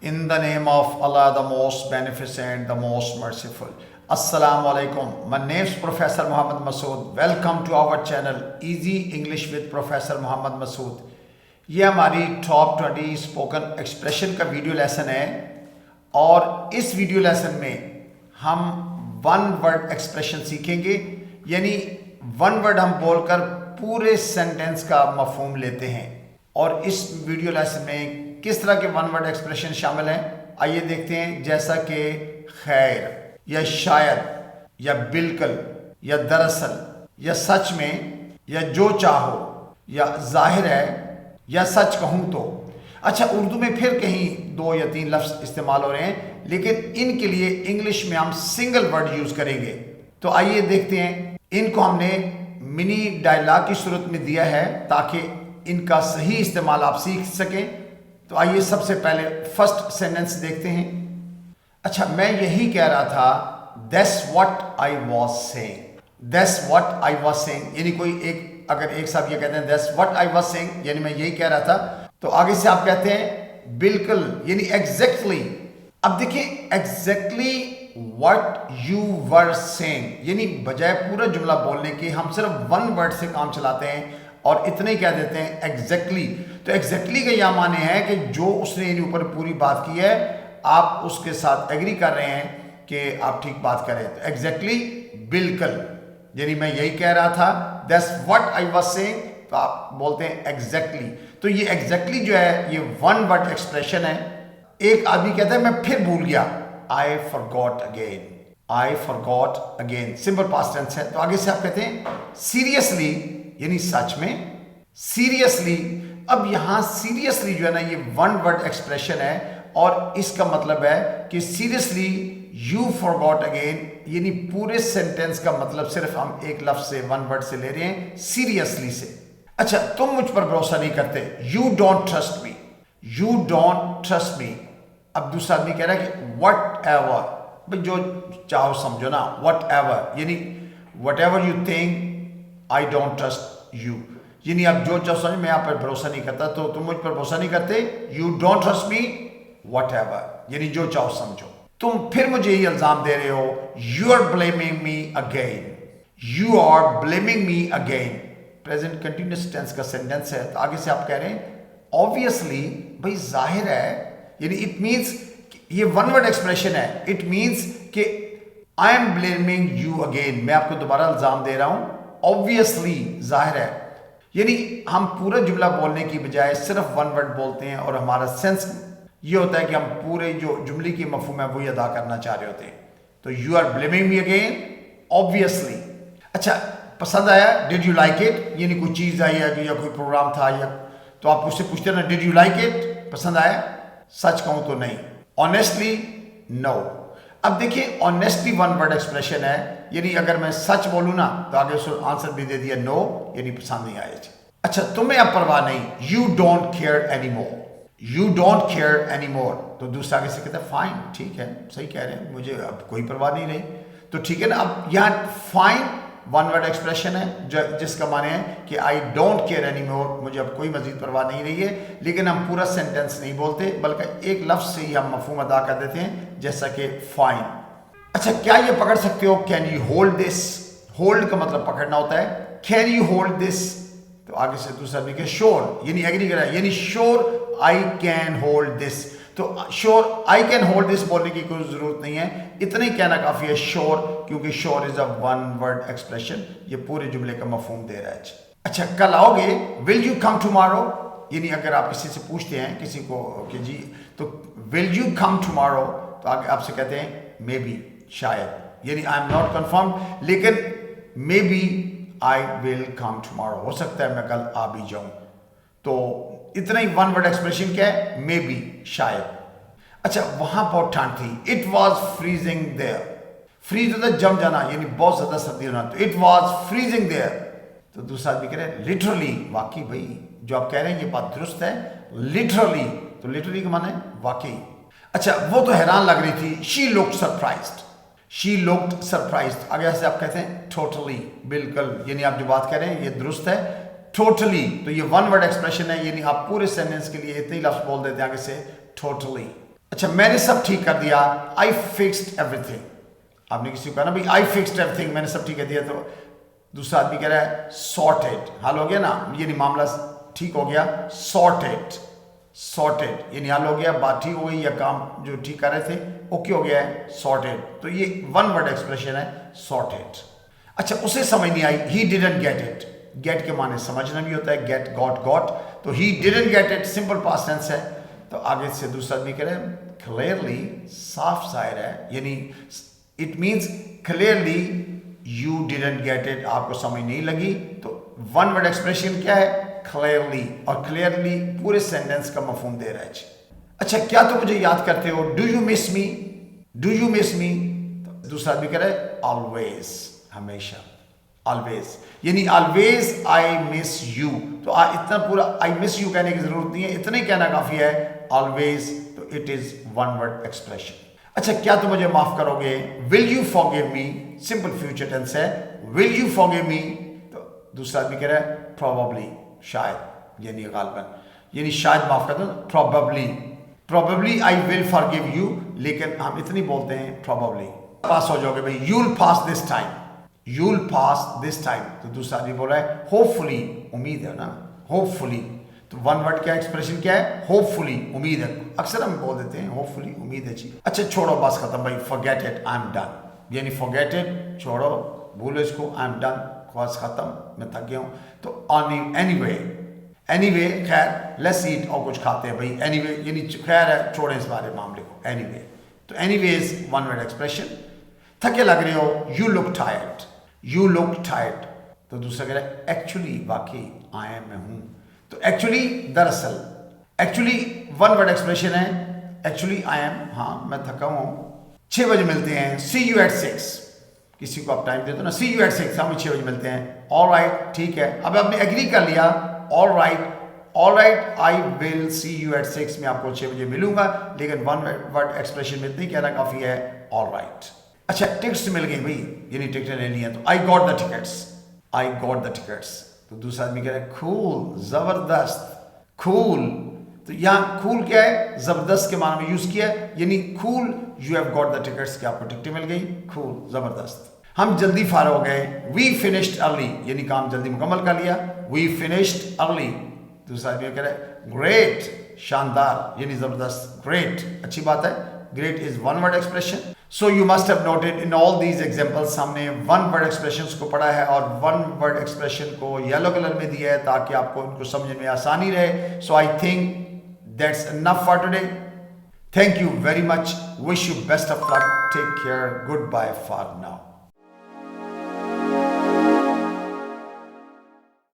In the name of Allah, the most beneficent, the most merciful. Assalamu alaikum. My name is Professor Muhammad Masood. Welcome to our channel Easy English with Professor Muhammad Masood. ये हमारी top 20 spoken expression का video lesson है और इस video lesson में हम one word expression सीखेंगे, यानी वन वर्ड हम बोलकर पूरे सेंटेंस का मफहूम लेते हैं। और इस वीडियो लेसन में किस तरह के वन वर्ड एक्सप्रेशन शामिल हैं, आइए देखते हैं। जैसा कि खैर या शायद या बिल्कुल या दरअसल या सच में या जो चाहो या जाहिर है या सच कहूं तो। अच्छा, उर्दू में फिर कहीं 2 या 3 लफ्ज़ इस्तेमाल हो रहे हैं, लेकिन इनके लिए इंग्लिश में हम सिंगल वर्ड यूज़ करेंगे। तो आइए देखते हैं। इनको हमने मिनी डायलॉग की सूरत में दिया है ताकि इनका सही इस्तेमाल आप सीख सकें। तो आइए सबसे पहले फर्स्ट सेंटेंस देखते हैं। अच्छा, मैं यही कह रहा था, that's what I was saying. That's what I was saying यानी कोई अगर एक साहब ये कहते हैं that's what I was saying यानी मैं यही कह रहा था, तो आगे से आप कहते हैं बिल्कुल यानी एग्जैक्टली। अब देखिए, exactly what you were saying यानी बजाय पूरा जुमला बोलने के हम सिर्फ वन वर्ड से काम चलाते हैं और इतने ही कह देते हैं एग्जैक्टली। तो एग्जैक्टली का यह माने है कि जो उसने इन ऊपर पूरी बात की है आप उसके साथ एग्री कर रहे हैं कि आप ठीक बात करें। तो एग्जैक्टली बिल्कुल यानी मैं यही कह रहा था, that's what I was saying, तो आप बोलते हैं एग्जैक्टली। तो ये एग्जैक्टली जो है ये वन वर्ड एक्सप्रेशन है। एक आदमी कहता है मैं फिर भूल गया, I forgot again. I forgot again simple past tense है। तो आगे से आप कहते हैं सीरियसली यानी सच में, सीरियसली। अब यहां सीरियसली जो है ना ये वन वर्ड एक्सप्रेशन है और इसका मतलब है कि सीरियसली यू फॉरगॉट अगेन यानी पूरे सेंटेंस का मतलब सिर्फ हम एक लफ्ज से वन वर्ड से ले रहे हैं, सीरियसली से। अच्छा, तुम मुझ पर भरोसा नहीं करते, you don't trust me. You don't trust me. अब दूसरा आदमी कह रहा है कि वट एवर, भाई जो चाहो समझो ना, वट एवर यानी what ever you think I don't trust you यानी आप जो चाहो समझो, मैं आप पर भरोसा नहीं करता, तो तुम मुझ पर भरोसा नहीं करते। You don't trust me what ever यानी जो चाहो समझो। तुम फिर मुझे ये इल्जाम दे रहे हो, you are blaming me again. You are blaming me again present continuous tense का सेंटेंस है। तो आगे से आप कह रहे हैं ऑब्वियसली, भाई जाहिर है यानी इट मीन्स ये वन वर्ड एक्सप्रेशन है। इट मीन्स कि I am blaming you again, मैं आपको दोबारा इल्जाम दे रहा हूं। ऑब्वियसली जाहिर है यानी हम पूरा जुमला बोलने की बजाय सिर्फ वन वर्ड बोलते हैं और हमारा सेंस ये होता है कि हम पूरे जो जुमले की मफहूम है वही अदा करना चाह रहे होते हैं। तो you are blaming me again obviously. अच्छा, पसंद आया, डिड यू लाइक इट यानी कोई चीज़ आई है या कोई प्रोग्राम था या, तो आप उससे पूछते ना डिड यू लाइक इट, पसंद आया। सच कहूं तो नहीं, ऑनेस्टली नो। अब देखिए ऑनेस्टली वन वर्ड एक्सप्रेशन है यानी अगर मैं सच बोलूं ना तो आगे उसको आंसर भी दे दिया नो यानी पसंद नहीं आया। अच्छा, तुम्हें अब परवाह नहीं, you don't care any more. You don't care any more. तो दूसरा आगे से कहता है फाइन, ठीक है, सही कह रहे हैं, मुझे अब कोई परवाह नहीं रही। तो ठीक है ना। अब यहाँ फाइन वन वर्ड एक्सप्रेशन है जिसका माने है कि I don't care any more, मुझे अब कोई मजीद परवाह नहीं रही है। लेकिन हम पूरा सेंटेंस नहीं बोलते बल्कि एक लफ्ज से ही हम मफहूम अदा कर देते हैं, जैसा कि फाइन। अच्छा, क्या ये पकड़ सकते हो, can you hold this. Hold का मतलब पकड़ना होता है, कैन यू होल्ड दिस। तो आगे से दूसरा भी श्योर यानी एग्री करा यानी sure I can hold this. तो sure I can hold this बोलने की कोई जरूरत नहीं है, इतना ही कहना काफी है श्योर, क्योंकि sure is a one word expression, ये पूरे जुमले का मफहूम दे रहा है। अच्छा, कल आओगे, विल यू कम टुमारो यानी अगर आप किसी से पूछते हैं किसी को कि जी तो विल यू कम टुमारो, तो आगे आपसे कहते हैं मे बी शायद यानी आई एम नॉट कंफर्म, लेकिन may be I will come tomorrow, हो सकता है मैं कल आ भी जाऊं। तो इतना ही वन वर्ड एक्सप्रेशन क्या है, मे बी शायद। अच्छा, वहां बहुत ठंड थी, it was freezing there. Freeze होता है जम जाना यानी बहुत ज्यादा सर्दी होना, तो इट वॉज फ्रीजिंग देयर। तो दूसरा आदमी कह रहे हैं लिटरली, वाकई भाई जो आप कह रहे हैं ये बात दुरुस्त है, लिटरली। तो लिटरली का माना है वाकई। अच्छा, वो तो हैरान लग रही थी, she looked surprised. She looked surprised आगे से आप कहते हैं टोटली, बिल्कुल यानी आप जो बात कह रहे हैं ये दुरुस्त है। टोटली तो ये वन वर्ड एक्सप्रेशन है यानी आप पूरे सेंटेंस के लिए इतने ही लफ्ज बोल देते हैं आगे से टोटली। अच्छा, मैंने सब ठीक कर दिया, आई फिक्स्ड एवरीथिंग। आपने किसी को कहा ना भाई आई फिक्स्ड एवरीथिंग, मैंने सब ठीक कर दिया, तो दूसरा आदमी कह रहा है सॉर्टेड, हल हो गया ना, ये नहीं मामला ठीक हो गया, सॉर्टेड, सॉर्टेड यानी हल हो गया, बात ठीक हो गई, या काम जो ठीक कर रहे थे ओके हो गया है, सॉर्टेड। तो ये वन वर्ड एक्सप्रेशन है सॉर्टेड। अच्छा, उसे समझ नहीं आई, he didn't get it. Get के माने समझना भी होता है, गेट गॉट गॉट, तो he didn't get it simple past tense है। तो आगे से दूसरा आदमी कह रहे हैं क्लियरली, साफ जाहिर है, यानी it means clearly you didn't get it, आपको समझ नहीं लगी। तो वन वर्ड एक्सप्रेशन क्या है, क्लियरली, और क्लियरली पूरे सेंटेंस का मफहूम दे रहा है जी। अच्छा, क्या तुम मुझे याद करते हो, do you miss me, do you miss मी। तो दूसरा आदमी कह रहा है ऑलवेज, हमेशा, ऑलवेज, यानी ऑलवेज आई मिस यू। तो इतना पूरा आई मिस यू कहने की जरूरत नहीं है, इतना ही कहना काफी है, ऑलवेज। तो it is one word expression. अच्छा, क्या तुम मुझे माफ करोगे, will you forgive me, simple future tense है, विल यू फॉरगिव मी। तो दूसरा आदमी कह रहा है प्रोबेबली, शायद, यानी गालबन, यानी शायद माफ कर दो, probably, probably I will forgive you, लेकिन हम इतनी बोलते हैं प्रोबेबली। पास हो जाओगे भाई, you'll pass this time, you'll pass this time. तो दूसरा आदमी बोल रहा है होपफुली, उम्मीद है ना, होपफुली। तो वन वर्ड क्या एक्सप्रेशन क्या है, होपफुली, उम्मीद है। अक्सर हम बोल देते हैं होपफुली, उम्मीद है जी। अच्छा, छोड़ो, बस खत्म भाई, forget it, I am done, यानी फॉरगेट इट, छोड़ो, भूलो इसको, आई एम डन, बस खत्म, मैं थक गया हूं। तो एनीवे, एनीवे, खैर, लेट्स ईट, और कुछ खाते हैं भाई, एनीवे यानी खैर है, छोड़े इस बारे मामले को, एनीवे। तो anyway is one word expression. थके लग रहे हो, you look tired, you look tired. तो दूसरा कह रहा है एक्चुअली, वाकई, आई एम, मैं हूं। तो एक्चुअली, दरअसल, एक्चुअली वन वर्ड एक्सप्रेशन है, एक्चुअली आई एम, हाँ मैं थका हूं। 6 बजे मिलते हैं, सी यू एट 6, किसी को आप टाइम देते हो ना, सी यू एट 6, हम 6 बजे मिलते हैं, ऑल राइट, ठीक है। अब आपने एग्री कर लिया, all right, all right, I will see you at 6, मैं आपको 6 बजे मिलूंगा, लेकिन वन वर्ड एक्सप्रेशन में इतनी कहना काफी है, ऑल राइट। अच्छा, टिकट्स मिल गई भाई, यानी टिकटें ले ली हैं, तो I got the tickets, I got the tickets. तो दूसरा आदमी कह रहा है कूल, जबरदस्त, कूल। तो यहाँ कूल क्या है, जबरदस्त के माने में यूज किया है, यानी cool, you have got the tickets, कि आपको टिकटें मिल गई, कूल, जबरदस्त। हम जल्दी फारग हो गए, वी फिनिश्ड अर्ली, यानी काम जल्दी मुकम्मल कर लिया, वी फिनिश्ड अर्ली। दूसरा आदमी कह रहा है ग्रेट, शानदार, यानी जबरदस्त, ग्रेट, अच्छी बात है। Great is one word expression. So you must have noted in all these examples, हमने वन वर्ड एक्सप्रेशंस को पढ़ा है और वन वर्ड एक्सप्रेशन को येलो कलर में दिया है ताकि आपको इनको समझने में आसानी रहे। So I think that's enough for today. Thank you very much. Wish you best of luck. Take care. Goodbye for now.